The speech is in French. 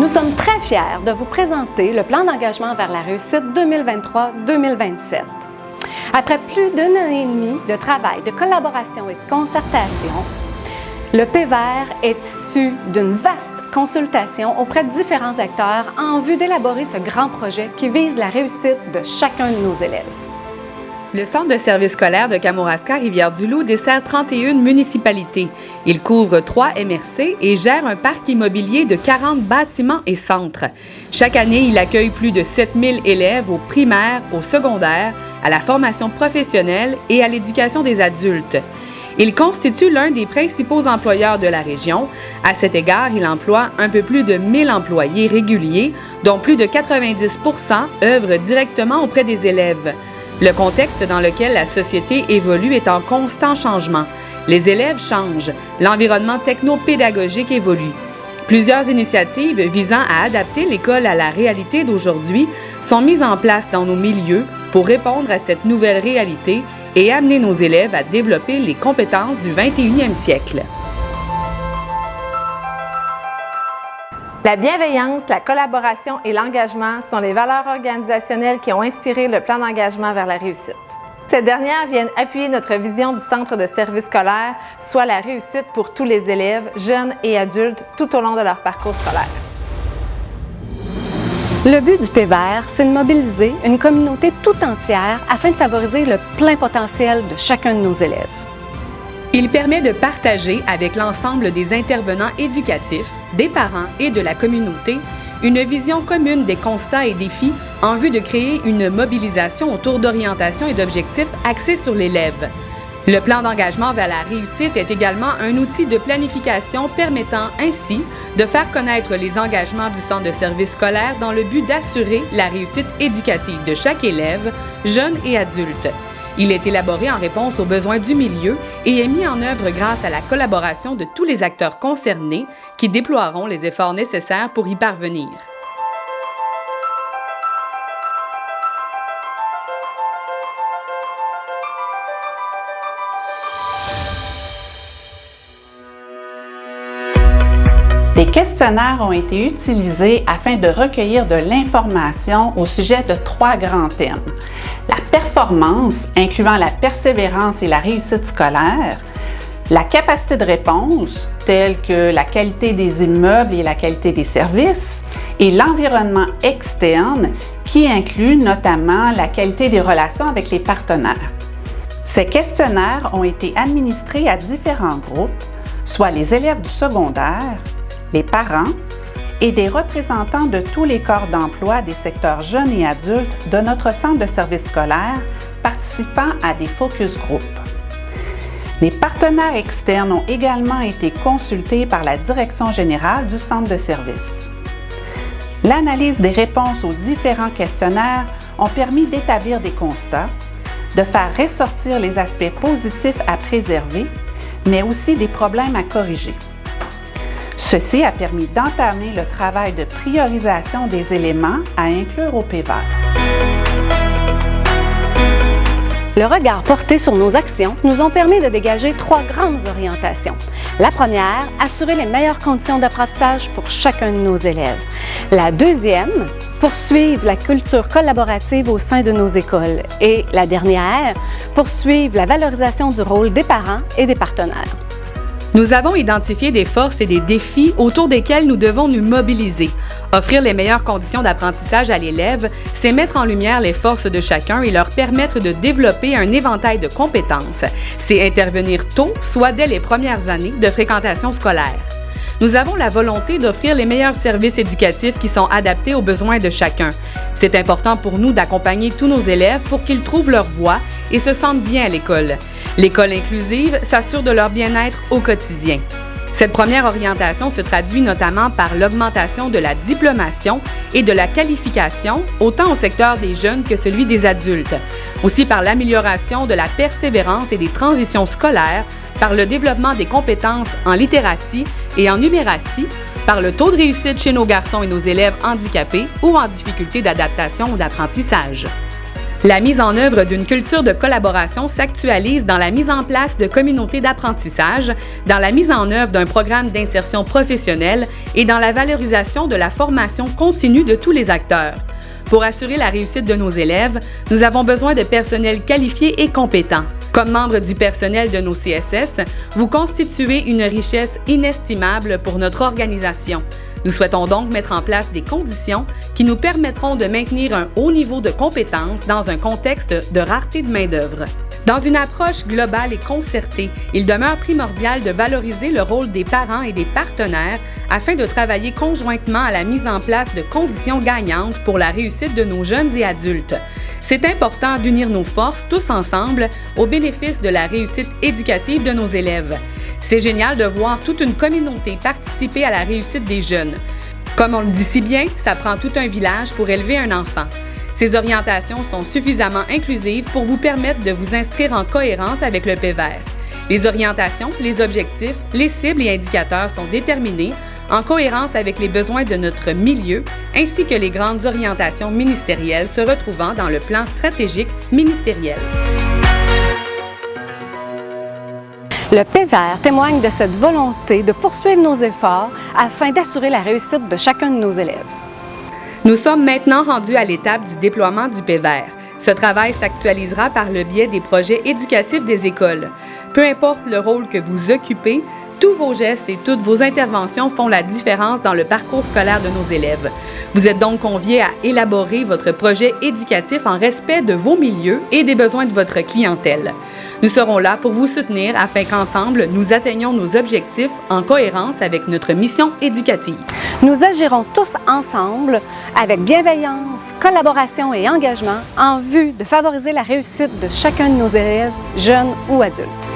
Nous sommes très fiers de vous présenter le plan d'engagement vers la réussite 2023-2027. Après plus d'un an et demi de travail, de collaboration et de concertation, le PVER est issu d'une vaste consultation auprès de différents acteurs en vue d'élaborer ce grand projet qui vise la réussite de chacun de nos élèves. Le Centre de services scolaires de Kamouraska-Rivière-du-Loup dessert 31 municipalités. Il couvre 3 MRC et gère un parc immobilier de 40 bâtiments et centres. Chaque année, il accueille plus de 7000 élèves au primaire, au secondaire, à la formation professionnelle et à l'éducation des adultes. Il constitue l'un des principaux employeurs de la région. À cet égard, il emploie un peu plus de 1000 employés réguliers, dont plus de 90 % œuvrent directement auprès des élèves. Le contexte dans lequel la société évolue est en constant changement. Les élèves changent, l'environnement techno-pédagogique évolue. Plusieurs initiatives visant à adapter l'école à la réalité d'aujourd'hui sont mises en place dans nos milieux pour répondre à cette nouvelle réalité et amener nos élèves à développer les compétences du 21e siècle. La bienveillance, la collaboration et l'engagement sont les valeurs organisationnelles qui ont inspiré le plan d'engagement vers la réussite. Ces dernières viennent appuyer notre vision du centre de services scolaires, soit la réussite pour tous les élèves, jeunes et adultes, tout au long de leur parcours scolaire. Le but du PVER, c'est de mobiliser une communauté tout entière afin de favoriser le plein potentiel de chacun de nos élèves. Il permet de partager avec l'ensemble des intervenants éducatifs, des parents et de la communauté une vision commune des constats et défis en vue de créer une mobilisation autour d'orientations et d'objectifs axés sur l'élève. Le plan d'engagement vers la réussite est également un outil de planification permettant ainsi de faire connaître les engagements du centre de services scolaires dans le but d'assurer la réussite éducative de chaque élève, jeune et adulte. Il est élaboré en réponse aux besoins du milieu et est mis en œuvre grâce à la collaboration de tous les acteurs concernés qui déploieront les efforts nécessaires pour y parvenir. Des questionnaires ont été utilisés afin de recueillir de l'information au sujet de 3 grands thèmes. La performance, incluant la persévérance et la réussite scolaire, la capacité de réponse, telle que la qualité des immeubles et la qualité des services, et l'environnement externe, qui inclut notamment la qualité des relations avec les partenaires. Ces questionnaires ont été administrés à différents groupes, soit les élèves du secondaire, les parents et des représentants de tous les corps d'emploi des secteurs jeunes et adultes de notre centre de services scolaires participant à des focus group. Les partenaires externes ont également été consultés par la direction générale du centre de services. L'analyse des réponses aux différents questionnaires ont permis d'établir des constats, de faire ressortir les aspects positifs à préserver, mais aussi des problèmes à corriger. Ceci a permis d'entamer le travail de priorisation des éléments à inclure au PVER. Le regard porté sur nos actions nous ont permis de dégager 3 grandes orientations. La première, assurer les meilleures conditions d'apprentissage pour chacun de nos élèves. La deuxième, poursuivre la culture collaborative au sein de nos écoles. Et la dernière, poursuivre la valorisation du rôle des parents et des partenaires. Nous avons identifié des forces et des défis autour desquels nous devons nous mobiliser. Offrir les meilleures conditions d'apprentissage à l'élève, c'est mettre en lumière les forces de chacun et leur permettre de développer un éventail de compétences. C'est intervenir tôt, soit dès les premières années de fréquentation scolaire. Nous avons la volonté d'offrir les meilleurs services éducatifs qui sont adaptés aux besoins de chacun. C'est important pour nous d'accompagner tous nos élèves pour qu'ils trouvent leur voie et se sentent bien à l'école. L'école inclusive s'assure de leur bien-être au quotidien. Cette première orientation se traduit notamment par l'augmentation de la diplomation et de la qualification, autant au secteur des jeunes que celui des adultes. Aussi par l'amélioration de la persévérance et des transitions scolaires, par le développement des compétences en littératie et en numératie, par le taux de réussite chez nos garçons et nos élèves handicapés ou en difficulté d'adaptation ou d'apprentissage. La mise en œuvre d'une culture de collaboration s'actualise dans la mise en place de communautés d'apprentissage, dans la mise en œuvre d'un programme d'insertion professionnelle et dans la valorisation de la formation continue de tous les acteurs. Pour assurer la réussite de nos élèves, nous avons besoin de personnel qualifié et compétent. Comme membre du personnel de nos CSS, vous constituez une richesse inestimable pour notre organisation. Nous souhaitons donc mettre en place des conditions qui nous permettront de maintenir un haut niveau de compétences dans un contexte de rareté de main-d'œuvre. Dans une approche globale et concertée, il demeure primordial de valoriser le rôle des parents et des partenaires afin de travailler conjointement à la mise en place de conditions gagnantes pour la réussite de nos jeunes et adultes. C'est important d'unir nos forces tous ensemble au bénéfice de la réussite éducative de nos élèves. C'est génial de voir toute une communauté participer à la réussite des jeunes. Comme on le dit si bien, ça prend tout un village pour élever un enfant. Ces orientations sont suffisamment inclusives pour vous permettre de vous inscrire en cohérence avec le PVER. Les orientations, les objectifs, les cibles et indicateurs sont déterminés en cohérence avec les besoins de notre milieu, ainsi que les grandes orientations ministérielles se retrouvant dans le plan stratégique ministériel. Le PVER témoigne de cette volonté de poursuivre nos efforts afin d'assurer la réussite de chacun de nos élèves. Nous sommes maintenant rendus à l'étape du déploiement du PVER. Ce travail s'actualisera par le biais des projets éducatifs des écoles. Peu importe le rôle que vous occupez, tous vos gestes et toutes vos interventions font la différence dans le parcours scolaire de nos élèves. Vous êtes donc conviés à élaborer votre projet éducatif en respect de vos milieux et des besoins de votre clientèle. Nous serons là pour vous soutenir afin qu'ensemble, nous atteignions nos objectifs en cohérence avec notre mission éducative. Nous agirons tous ensemble avec bienveillance, collaboration et engagement en vue de favoriser la réussite de chacun de nos élèves, jeunes ou adultes.